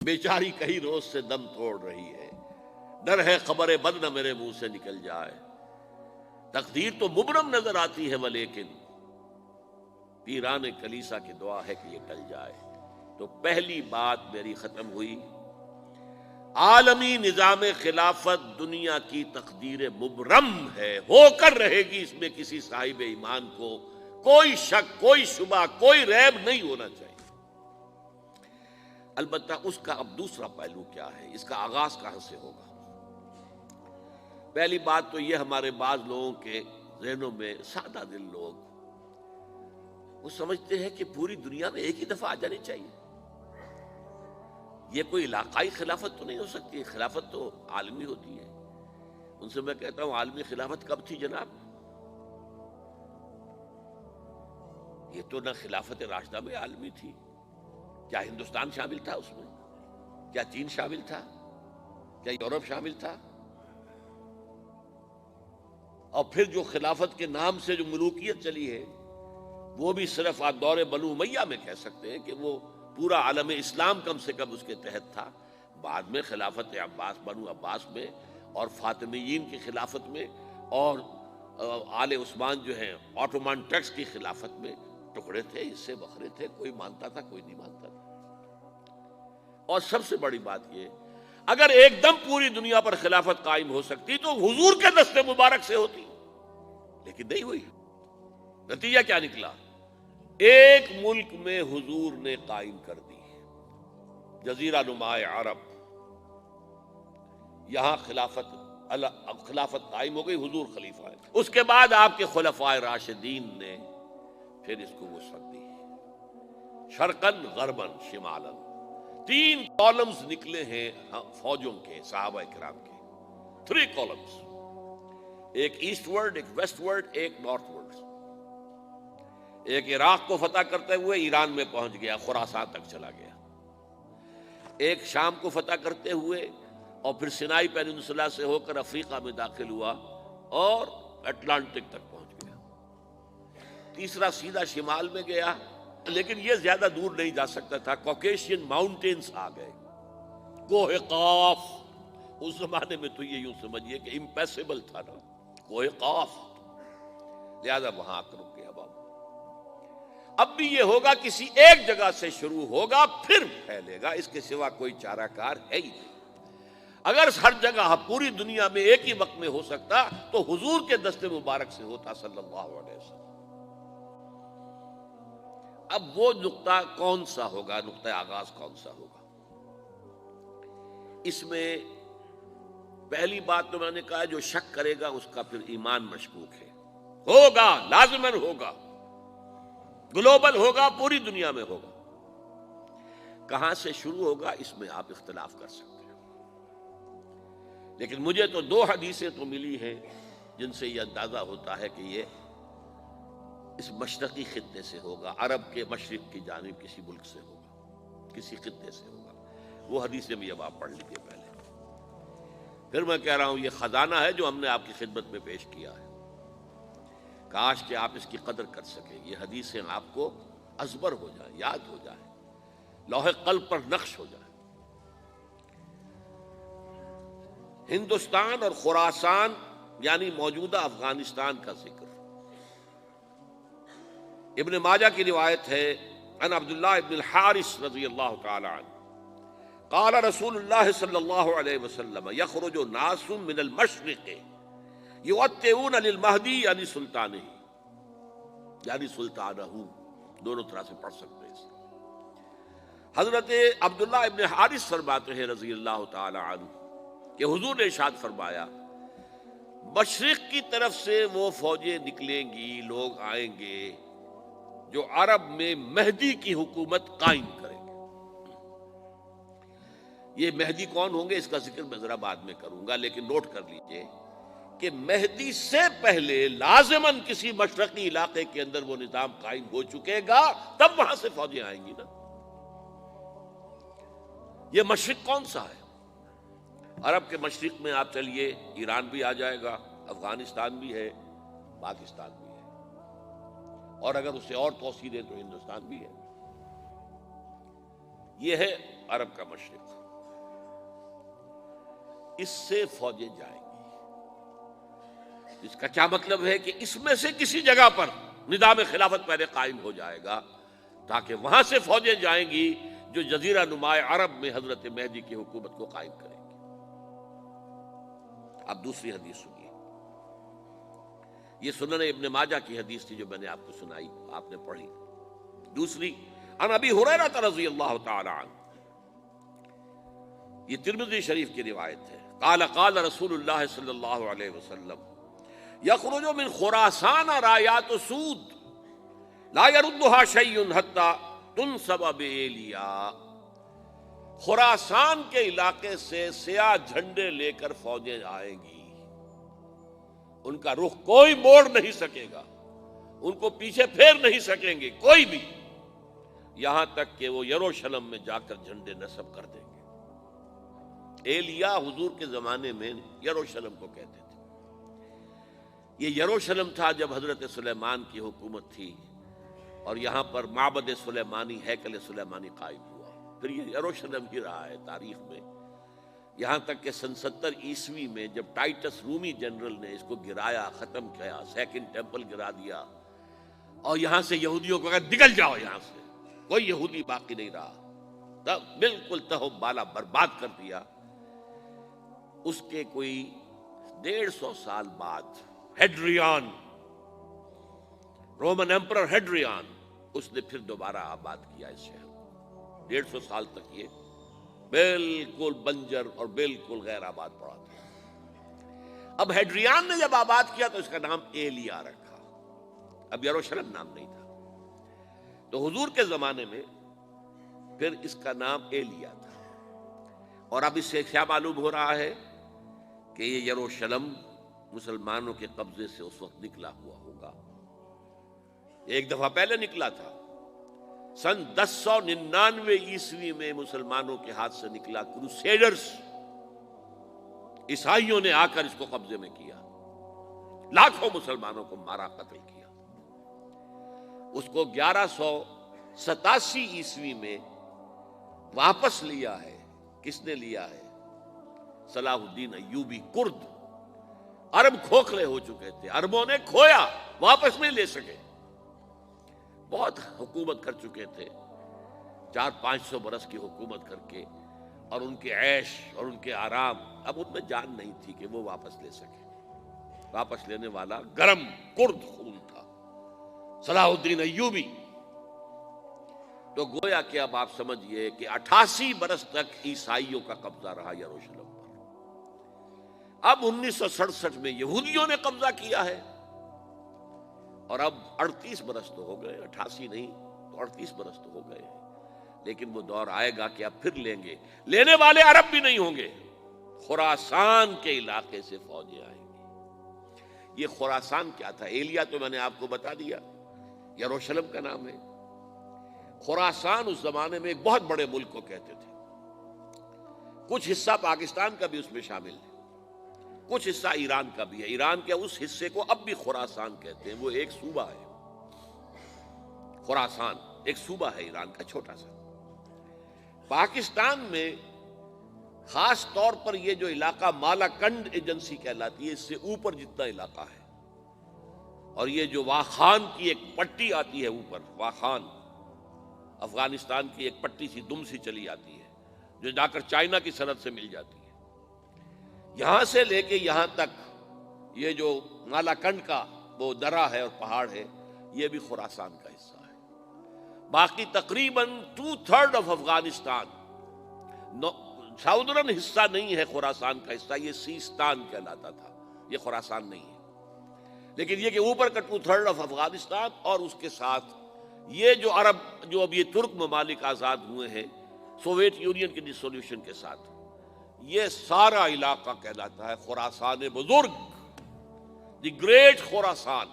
بیچاری کئی روز سے دم توڑ رہی ہے، ڈر ہے خبر بد نہ میرے منہ سے نکل جائے۔ تقدیر تو مبرم نظر آتی ہے ولیکن پیران کلیسا کی دعا ہے کہ یہ ٹل جائے۔ تو پہلی بات میری ختم ہوئی، عالمی نظام خلافت دنیا کی تقدیر مبرم ہے، ہو کر رہے گی، اس میں کسی صاحب ایمان کو کوئی شک، کوئی شبہ، کوئی ریب نہیں ہونا چاہیے۔ البتہ اس کا اب دوسرا پہلو کیا ہے، اس کا آغاز کہاں سے ہوگا؟ پہلی بات تو یہ، ہمارے بعض لوگوں کے ذہنوں میں، سادہ دل لوگ وہ سمجھتے ہیں کہ پوری دنیا میں ایک ہی دفعہ آ جانی چاہیے۔ یہ کوئی علاقائی خلافت تو نہیں ہو سکتی، خلافت تو عالمی ہوتی ہے۔ ان سے میں کہتا ہوں، عالمی خلافت کب تھی جناب؟ یہ تو نہ خلافت راشدہ میں عالمی تھی، کیا ہندوستان شامل تھا اس میں؟ کیا چین شامل تھا؟ کیا یورپ شامل تھا؟ اور پھر جو خلافت کے نام سے جو ملوکیت چلی ہے، وہ بھی صرف آپ دور بنو امیہ میں کہہ سکتے ہیں کہ وہ پورا عالم اسلام کم سے کم اس کے تحت تھا۔ بعد میں خلافت عباس، بنو عباس میں، اور فاطمیین کی خلافت میں، اور آل عثمان جو ہیں آٹومان ٹرکس کی خلافت میں ٹکڑے تھے، حصے بکھرے تھے، کوئی مانتا تھا، کوئی نہیں مانتا تھا۔ اور سب سے بڑی بات یہ، اگر ایک دم پوری دنیا پر خلافت قائم ہو سکتی تو حضور کے دست مبارک سے ہوتی، لیکن نہیں ہوئی۔ نتیجہ کیا نکلا؟ ایک ملک میں حضور نے قائم کر دی، جزیرہ نما عرب، یہاں خلافت قائم ہو گئی، حضور خلیفہ ہے۔ اس کے بعد آپ کے خلفائے راشدین نے پھر اس کو وسعت دی، شرقاً غرباً شمالاً۔ 3 کالمز نکلے ہیں فوجوں کے، صحابہ کرام کے، 3 کالمز، ایک ایسٹ ورڈ، ایک ویسٹ ورڈ، ایک نارتھ ورڈ۔ ایک عراق کو فتح کرتے ہوئے ایران میں پہنچ گیا، خراسان تک چلا گیا۔ ایک شام کو فتح کرتے ہوئے اور پھر سینائی پیننسولا سے ہو کر افریقہ میں داخل ہوا اور اٹلانٹک تک پہنچ گیا۔ تیسرا سیدھا شمال میں گیا، لیکن یہ زیادہ دور نہیں جا سکتا تھا، کوکیشین ماؤنٹینز آ گئے، کوہ قاف۔ اس زمانے میں تو یہ یوں سمجھیے کہ امپیسیبل تھا نا، کوہ قاف، لہذا وہاں آ کر رک گیا بابا۔ اب بھی یہ ہوگا، کسی ایک جگہ سے شروع ہوگا پھر پھیلے گا، اس کے سوا کوئی چارہ کار ہے ہی نہیں۔ اگر ہر جگہ پوری دنیا میں ایک ہی وقت میں ہو سکتا تو حضور کے دست مبارک سے ہوتا صلی اللہ علیہ وسلم۔ اب وہ نقطہ کون سا ہوگا، نقطہ آغاز کون سا ہوگا؟ اس میں پہلی بات تو میں نے کہا، جو شک کرے گا اس کا پھر ایمان مشکوک ہے۔ ہوگا، لازماً ہوگا، گلوبل ہوگا، پوری دنیا میں ہوگا۔ کہاں سے شروع ہوگا اس میں آپ اختلاف کر سکتے ہیں، لیکن مجھے تو 2 حدیثیں تو ملی ہیں جن سے یہ اندازہ ہوتا ہے کہ یہ اس مشرقی خطے سے ہوگا، عرب کے مشرق کی جانب کسی ملک سے ہوگا، کسی خطے سے ہوگا۔ وہ حدیثیں بھی اب آپ پڑھ لیجیے پہلے۔ پھر میں کہہ رہا ہوں، یہ خزانہ ہے جو ہم نے آپ کی خدمت میں پیش کیا ہے، کاش کہ آپ اس کی قدر کر سکیں، یہ حدیثیں آپ کو ازبر ہو جائیں، یاد ہو جائیں، لوح قلب پر نقش ہو جائیں۔ ہندوستان اور خراسان یعنی موجودہ افغانستان کا ذکر۔ ابن ماجہ کی روایت ہے، عن عبداللہ ابن الحارث رضی اللہ تعالی عنہ قال رسول اللہ صلی اللہ علیہ وسلم یخرج ناس من المشرق یؤتئون للمہدی یعنی سلطانہ، یعنی سلطانہ، دونوں طرح سے پڑھ سکتے ہیں۔ حضرت عبداللہ ابن حارث فرماتے ہیں رضی اللہ تعالی عنہ کہ حضور نے ارشاد فرمایا، مشرق کی طرف سے وہ فوجیں نکلیں گی، لوگ آئیں گے جو عرب میں مہدی کی حکومت قائم کریں گے۔ یہ مہدی کون ہوں گے اس کا ذکر میں ذرا بعد میں کروں گا، لیکن نوٹ کر لیجئے کہ مہدی سے پہلے لازماً کسی مشرقی علاقے کے اندر وہ نظام قائم ہو چکے گا، تب وہاں سے فوجیں آئیں گی نا۔ یہ مشرق کون سا ہے؟ عرب کے مشرق میں آپ چلیے، ایران بھی آ جائے گا، افغانستان بھی ہے، پاکستان بھی ہے، اور اگر اسے اور توسیع دیں تو ہندوستان بھی ہے۔ یہ ہے عرب کا مشرق، اس سے فوجیں جائیں گی۔ اس کا کیا مطلب ہے کہ اس میں سے کسی جگہ پر نظام خلافت پہلے قائم ہو جائے گا، تاکہ وہاں سے فوجیں جائیں گی جو جزیرہ نما عرب میں حضرت مہدی کی حکومت کو قائم کریں گی۔ اب دوسری حدیث سنیے، یہ سنن ابن ماجہ کی حدیث تھی جو میں نے آپ کو سنائی، آپ نے پڑھی۔ دوسری، عن ابی ہریرہ رضی اللہ تعالی عنہ، یہ ترمذی شریف کی روایت ہے، قال قال رسول اللہ صلی اللہ علیہ وسلم یخرج من خراسان رایات سود لا يردها شیء حتی تنصب بایلیا، خراسان کے علاقے سے سیاہ جھنڈے لے کر فوجیں آئیں گی، ان کا رخ کوئی موڑ نہیں سکے گا، ان کو پیچھے پھیر نہیں سکیں گے کوئی بھی، یہاں تک کہ وہ یروشلم میں جا کر جھنڈے نصب کر دیں گے۔ ایلیا حضور کے زمانے میں یروشلم کو کہتے تھے۔ یہ یروشلم تھا جب حضرت سلیمان کی حکومت تھی، اور یہاں پر معبد سلیمانی، ہیکل سلیمانی قائم ہوا، پھر یہ یروشلم ہی رہا ہے تاریخ میں، یہاں تک کہ سن 70 عیسوی میں جب ٹائٹس رومی جنرل نے اس کو گرایا، ختم کیا، سیکنڈ ٹیمپل گرا دیا، اور یہاں سے یہودیوں کو کہا نکل جاؤ یہاں سے، کوئی یہودی باقی نہیں رہا، تب بالکل تہو بالا برباد کر دیا۔ اس کے کوئی 150 سال بعد ہیڈریان، رومن ایمپرر ہیڈریان، اس نے پھر دوبارہ آباد کیا اس شہر کو۔ 150 سال تک یہ بالکل بنجر اور بالکل غیر آباد پڑا تھا۔ اب ہیڈریان نے جب آباد کیا تو اس کا نام ایلیا رکھا، اب یروشلم نام نہیں تھا۔ تو حضور کے زمانے میں پھر اس کا نام ایلیا تھا، اور اب اس سے کیا معلوم ہو رہا ہے کہ یہ یروشلم مسلمانوں کے قبضے سے اس وقت نکلا ہوا ہوگا، ایک دفعہ پہلے نکلا تھا، سن 1099 عیسوی میں مسلمانوں کے ہاتھ سے نکلا، کروسیڈرز، عیسائیوں نے آ کر اس کو قبضے میں کیا، لاکھوں مسلمانوں کو مارا، قتل کیا۔ اس کو 1187 عیسوی میں واپس لیا ہے۔ کس نے لیا ہے؟ صلاح الدین ایوبی، کرد۔ عرب کھوکھلے ہو چکے تھے، عربوں نے کھویا، واپس نہیں لے سکے، بہت حکومت کر چکے تھے، 400-500 برس کی حکومت کر کے، اور ان کے عیش اور ان کے آرام، اب ان میں جان نہیں تھی کہ وہ واپس لے سکے۔ واپس لینے والا گرم کرد خون تھا، صلاح الدین ایوبی۔ تو گویا کہ اب آپ سمجھئے کہ 88 برس تک عیسائیوں کا قبضہ رہا یروشلم پر۔ اب 1967 میں یہودیوں نے قبضہ کیا ہے، اور اب 38 برس تو ہو گئے، 88 نہیں تو 38 برس تو ہو گئے، لیکن وہ دور آئے گا کہ اب پھر لیں گے، لینے والے عرب بھی نہیں ہوں گے، خراسان کے علاقے سے فوجیں آئیں گی۔ یہ خراسان کیا تھا؟ ایلیا تو میں نے آپ کو بتا دیا، یروشلم کا نام ہے۔ خراسان اس زمانے میں ایک بہت بڑے ملک کو کہتے تھے، کچھ حصہ پاکستان کا بھی اس میں شامل ہے، کچھ حصہ ایران کا بھی ہے، ایران کے اس حصے کو اب بھی خراسان کہتے ہیں، وہ ایک صوبہ ہے، خراسان ایک صوبہ ہے ایران کا چھوٹا سا۔ پاکستان میں خاص طور پر یہ جو علاقہ مالاکنڈ ایجنسی کہلاتی ہے، اس سے اوپر جتنا علاقہ ہے، اور یہ جو واخان کی ایک پٹی آتی ہے اوپر، واخان افغانستان کی ایک پٹی سی دم سی چلی آتی ہے جو جا کر چائنا کی سرحد سے مل جاتی ہے، یہاں سے لے کے یہاں تک یہ جو مالاکنڈ کا وہ درہ ہے اور پہاڑ ہے، یہ بھی خراسان کا حصہ ہے۔ باقی تقریباً 2/3 آف افغانستان، ساؤدرن حصہ نہیں ہے خراسان کا حصہ، یہ سیستان کہلاتا تھا، یہ خراسان نہیں ہے، لیکن یہ کہ اوپر کا 2/3 آف افغانستان، اور اس کے ساتھ یہ جو عرب، جو اب یہ ترک ممالک آزاد ہوئے ہیں سوویت یونین کی ڈسولوشن کے ساتھ، یہ سارا علاقہ کہلاتا ہے خراسان بزرگ، دی گریٹ خراسان۔